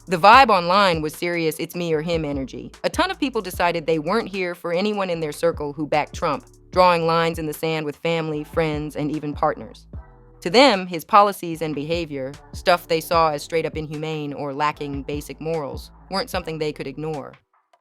The vibe online was serious it's me or him energy. A ton of people decided they weren't here for anyone in their circle who backed Trump, drawing lines in the sand with family, friends, and even partners. To them, his policies and behavior, stuff they saw as straight up inhumane or lacking basic morals, weren't something they could ignore.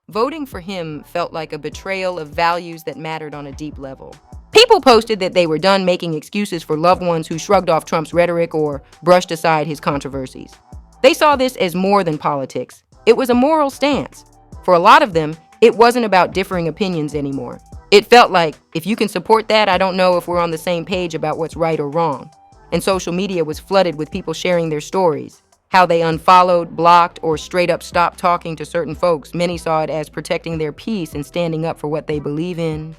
Voting for him felt like a betrayal of values that mattered on a deep level. People posted that they were done making excuses for loved ones who shrugged off Trump's rhetoric or brushed aside his controversies. They saw this as more than politics. It was a moral stance. For a lot of them, it wasn't about differing opinions anymore. It felt like, if you can support that, I don't know if we're on the same page about what's right or wrong. And social media was flooded with people sharing their stories, how they unfollowed, blocked, or straight up stopped talking to certain folks. Many saw it as protecting their peace and standing up for what they believe in.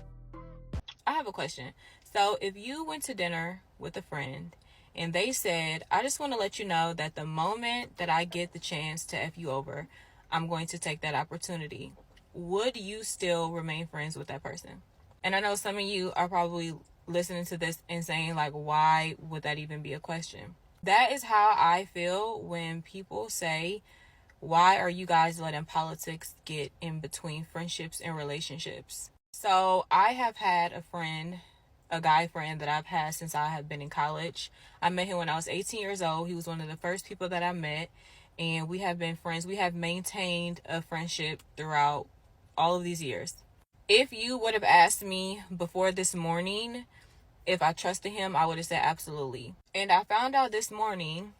I have a question. So if you went to dinner with a friend and they said, I just want to let you know that the moment that I get the chance to F you over, I'm going to take that opportunity, would you still remain friends with that person? And I know some of you are probably listening to this and saying, like, why would that even be a question? That is how I feel when people say, why are you guys letting politics get in between friendships and relationships? So I have had a guy friend that I've had since I have been in college. I met him when I was 18 years old. He was one of the first people that I met, and we have been friends. We have maintained a friendship throughout all of these years. If you would have asked me before this morning if I trusted him, I would have said absolutely. And I found out this morning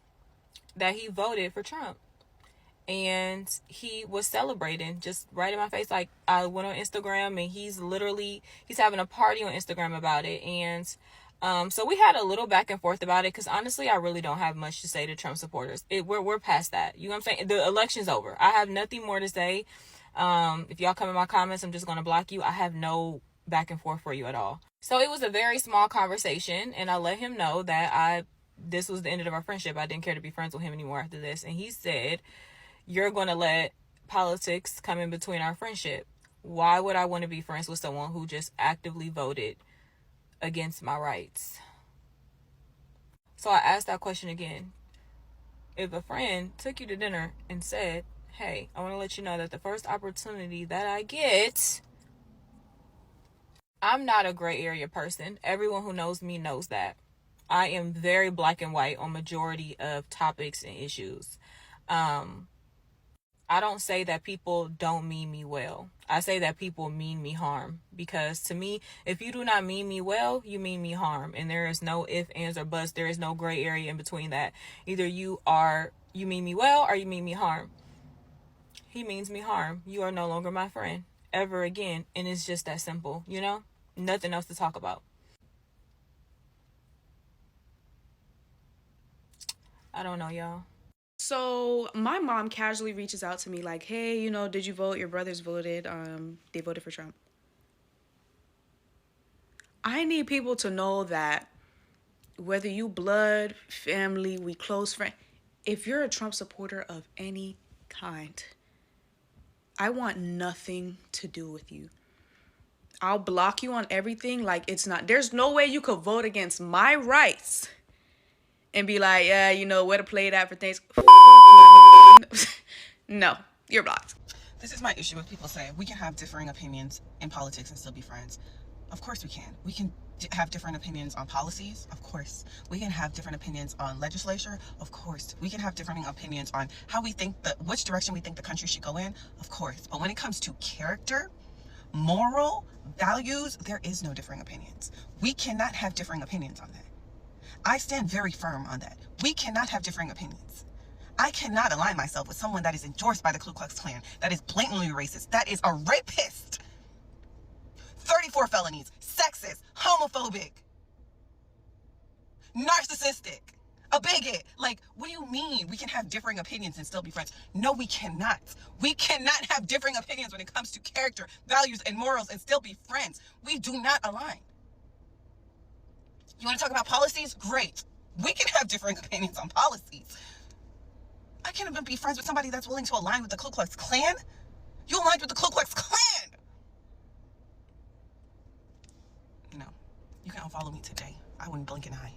that he voted for Trump. And he was celebrating just right in my face. Like, I went on Instagram and he's having a party on Instagram about it. And so we had a little back and forth about it, because honestly, I really don't have much to say to Trump supporters. We're past that. You know what I'm saying? The election's over. I have nothing more to say. If y'all come in my comments, I'm just going to block you. I have no back and forth for you at all. So it was a very small conversation, and I let him know that this was the end of our friendship. I didn't care to be friends with him anymore after this. And he said, you're going to let politics come in between our friendship. Why would I want to be friends with someone who just actively voted against my rights? So I asked that question again. If a friend took you to dinner and said, hey, I want to let you know that the first opportunity that I get, I'm not a gray area person. Everyone who knows me knows that. I am very black and white on majority of topics and issues. I don't say that people don't mean me well. I say that people mean me harm. Because to me, if you do not mean me well, you mean me harm. And there is no ifs, ands, or buts. There is no gray area in between that. Either you mean me well, or you mean me harm. He means me harm. You are no longer my friend ever again. And it's just that simple, you know? Nothing else to talk about. I don't know, y'all. So my mom casually reaches out to me like, hey, did you vote? Your brothers voted. They voted for Trump. I need people to know that whether you blood, family, we close friend, if you're a Trump supporter of any kind, I want nothing to do with you. I'll block you on everything. Like, there's no way you could vote against my rights and be like, yeah, where to play that for things. Fuck you. No, you're blocked. This is my issue with people saying we can have differing opinions in politics and still be friends. Of course we can. We can have different opinions on policies. Of course. We can have different opinions on legislature. Of course. We can have different opinions on how we think which direction we think the country should go in. Of course. But when it comes to character, moral values, there is no differing opinions. We cannot have differing opinions on that. I stand very firm on that. We cannot have differing opinions. I cannot align myself with someone that is endorsed by the Ku Klux Klan, that is blatantly racist, that is a rapist, 34 felonies, sexist, homophobic, narcissistic, a bigot. Like, what do you mean we can have differing opinions and still be friends? No, we cannot. We cannot have differing opinions when it comes to character, values, and morals and still be friends. We do not align. You want to talk about policies? Great. We can have differing opinions on policies. I can't even be friends with somebody that's willing to align with the Ku Klux Klan. You aligned with the Ku Klux Klan. No. You can unfollow me today. I wouldn't blink an eye.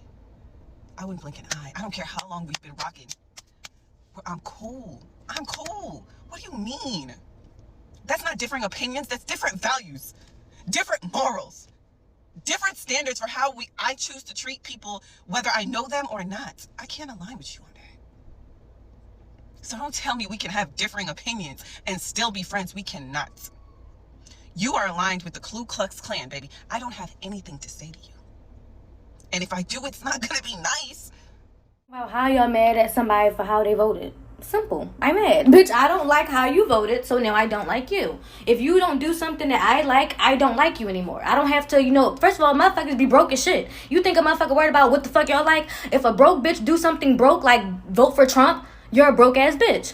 I wouldn't blink an eye. I don't care how long we've been rocking. I'm cool. I'm cool. What do you mean? That's not differing opinions. That's different values, different morals, different standards for how I choose to treat people, whether I know them or not. I can't align with you on that. So don't tell me we can have differing opinions and still be friends. We cannot. You are aligned with the Ku Klux Klan, baby. I don't have anything to say to you. And if I do, it's not going to be nice. Well, how y'all mad at somebody for how they voted? Simple. I'm mad. Bitch, I don't like how you voted, so now I don't like you. If you don't do something that I like, I don't like you anymore. I don't have to, first of all, motherfuckers be broke as shit. You think a motherfucker worried about what the fuck y'all like? If a broke bitch do something broke, like vote for Trump, you're a broke ass bitch.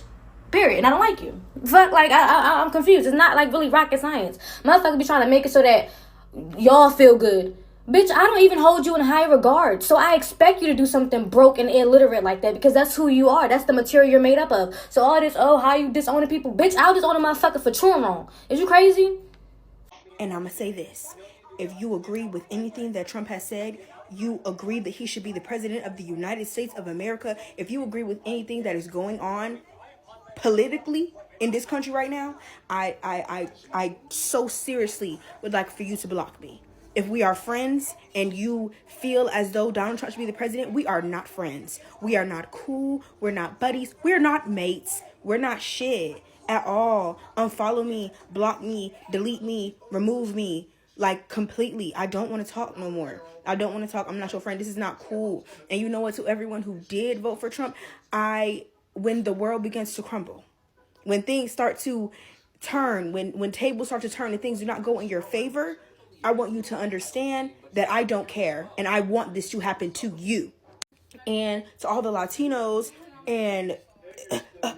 Period. And I don't like you. Fuck, like, I'm confused. It's not like really rocket science. Motherfuckers be trying to make it so that y'all feel good. Bitch, I don't even hold you in high regard. So I expect you to do something broke and illiterate like that because that's who you are. That's the material you're made up of. So all this, how you disowning people? Bitch, I'll disown a motherfucker for true and wrong. Is you crazy? And I'm going to say this. If you agree with anything that Trump has said, you agree that he should be the president of the United States of America, if you agree with anything that is going on politically in this country right now, I so seriously would like for you to block me. If we are friends and you feel as though Donald Trump should be the president, we are not friends. We are not cool. We're not buddies. We're not mates. We're not shit at all. Unfollow me, block me, delete me, remove me, like completely. I don't want to talk no more. I don't want to talk. I'm not your friend. This is not cool. And you know what? To everyone who did vote for Trump, when the world begins to crumble, when things start to turn, when tables start to turn and things do not go in your favor, I want you to understand that I don't care and I want this to happen to you. And to all the Latinos and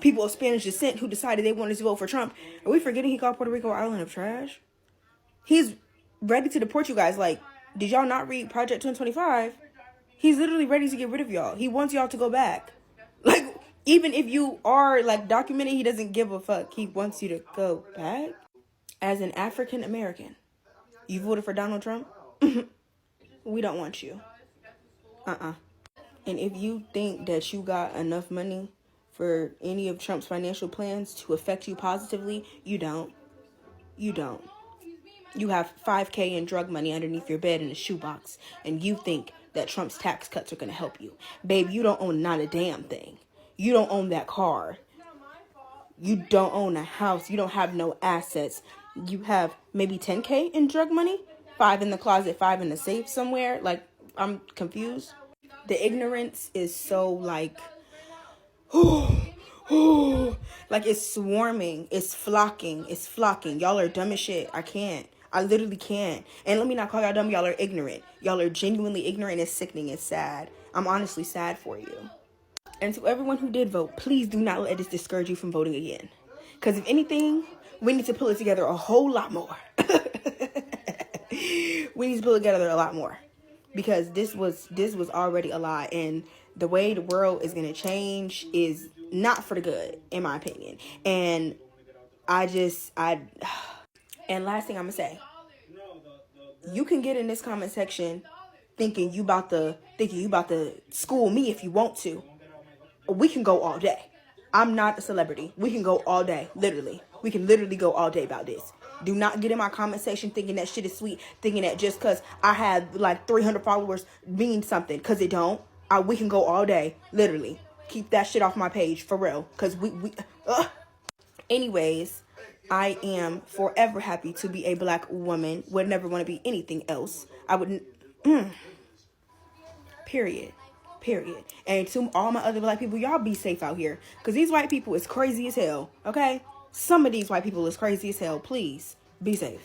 people of Spanish descent who decided they wanted to vote for Trump, are we forgetting he called Puerto Rico an island of trash? He's ready to deport you guys. Like, did y'all not read Project 2025? He's literally ready to get rid of y'all. He wants y'all to go back. Like, even if you are, like, documented, he doesn't give a fuck. He wants you to go back. As an African American, you voted for Donald Trump? We don't want you. And if you think that you got enough money for any of Trump's financial plans to affect you positively, you don't. You don't. You have $5,000 in drug money underneath your bed in a shoebox, and you think that Trump's tax cuts are going to help you. Babe, you don't own not a damn thing. You don't own that car. You don't own a house. You don't have no assets. You have maybe $10,000 in drug money, 5 in the closet, 5 in the safe somewhere. Like, I'm confused. The ignorance is so like, like it's swarming, it's flocking. Y'all are dumb as shit. I literally can't. And let me not call y'all dumb. Y'all are ignorant. Y'all are genuinely ignorant. It's sickening. It's sad. I'm honestly sad for you. And to everyone who did vote, please do not let this discourage you from voting again. Because if anything, we need to pull it together a whole lot more. We need to pull it together a lot more. Because this was already a lot. And the way the world is going to change is not for the good, in my opinion. And and last thing I'm going to say, you can get in this comment section thinking you about to school me if you want to. We can go all day. I'm not a celebrity. We can go all day, literally. We can literally go all day about this. Do not get in my comment section thinking that shit is sweet, thinking that just because I have like 300 followers means something, because it don't. We can go all day, literally. Keep that shit off my page, for real, because Anyways, I am forever happy to be a black woman. Would never want to be anything else. I wouldn't. Period. And to all my other black people, y'all be safe out here. Because these white people is crazy as hell. Okay? Some of these white people is crazy as hell. Please, be safe.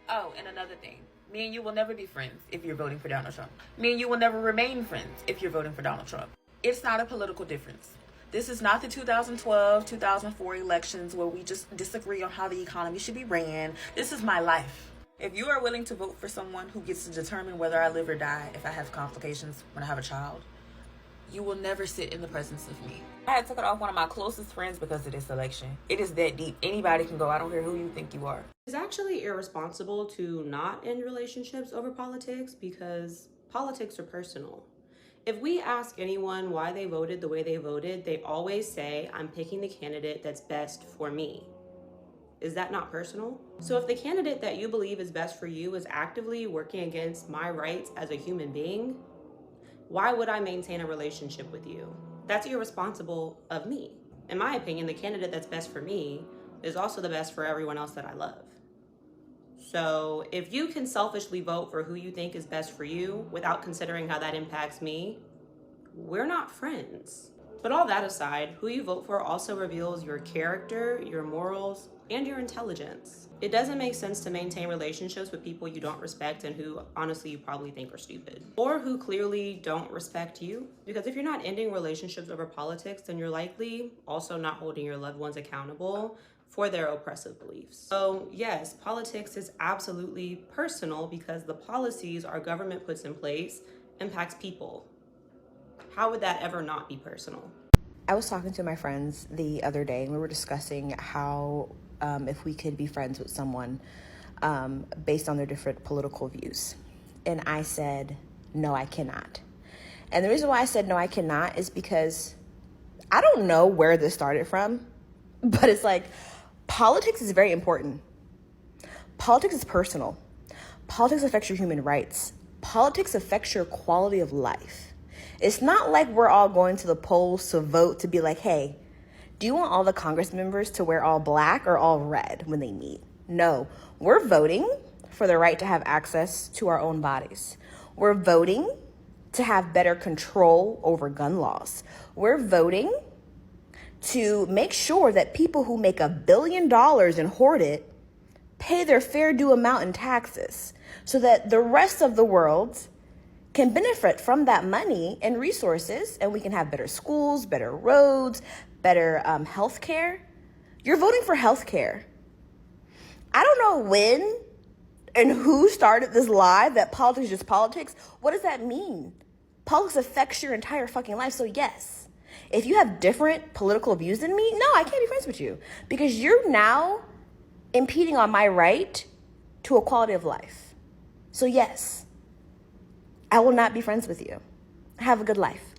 Oh, and another thing. Me and you will never be friends if you're voting for Donald Trump. Me and you will never remain friends if you're voting for Donald Trump. It's not a political difference. This is not the 2012, 2004 elections where we just disagree on how the economy should be ran. This is my life. If you are willing to vote for someone who gets to determine whether I live or die if I have complications when I have a child, you will never sit in the presence of me. I had to cut off one of my closest friends because of this election. It is that deep. Anybody can go. I don't care who you think you are. It's actually irresponsible to not end relationships over politics because politics are personal. If we ask anyone why they voted the way they voted, they always say, I'm picking the candidate that's best for me. Is that not personal? So if the candidate that you believe is best for you is actively working against my rights as a human being, why would I maintain a relationship with you? That's irresponsible of me. In my opinion, the candidate that's best for me is also the best for everyone else that I love. So if you can selfishly vote for who you think is best for you without considering how that impacts me, we're not friends. But all that aside, who you vote for also reveals your character, your morals, and your intelligence. It doesn't make sense to maintain relationships with people you don't respect and who honestly you probably think are stupid, or who clearly don't respect you. Because if you're not ending relationships over politics, then you're likely also not holding your loved ones accountable for their oppressive beliefs. So yes, politics is absolutely personal because the policies our government puts in place impacts people. How would that ever not be personal? I was talking to my friends the other day and we were discussing how if we could be friends with someone based on their different political views. And I said, no, I cannot. And the reason why I said no, I cannot is because I don't know where this started from, but it's like politics is very important. Politics is personal. Politics affects your human rights. Politics affects your quality of life. It's not like we're all going to the polls to vote to be like, hey, do you want all the Congress members to wear all black or all red when they meet? No, we're voting for the right to have access to our own bodies. We're voting to have better control over gun laws. We're voting to make sure that people who make $1 billion and hoard it pay their fair due amount in taxes so that the rest of the world can benefit from that money and resources, and we can have better schools, better roads, better health care. You're voting for health care. I don't know when and who started this lie that politics is just politics. What does that mean? Politics affects your entire fucking life. So yes, if you have different political views than me, no, I can't be friends with you because you're now impeding on my right to a quality of life. So yes, I will not be friends with you. Have a good life.